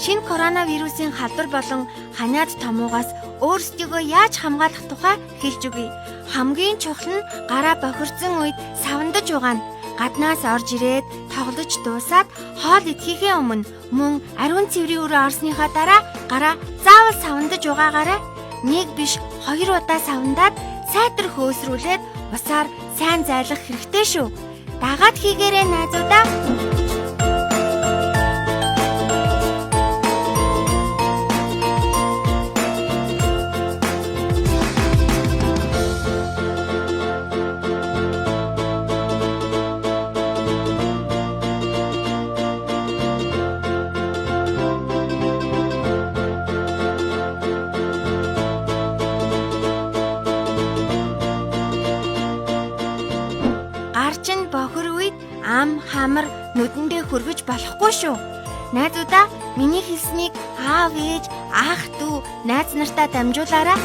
шинэ коронавирусын халдвар болон ханиад томуугаас өөрсдийгөө яаж хамгаалах тухай хэлж өгье. Хамгийн чухал нь гараа бохирдсон үед савандаж байгаа нь. Гаднаас орж ирээд тоглож дуусаад хоол идэхээ өмнө мөн ариун цэврийн өрөө орсныхаа дараа гараа заавал савандаж угаагаарай. Нэг биш 2 удаа савандаад сайтар хөөсрүүлээд усаар сайн зайлах хэрэгтэй шүү. Дагаад хийгээрэй найзуудаа. Гарчин бохир үед ам хамар нүдэндээ хөргөж болохгүй шүү. Найзуудаа миний хэлснийг аав ээж, ах дүү, найз нартаа дамжуулаарай.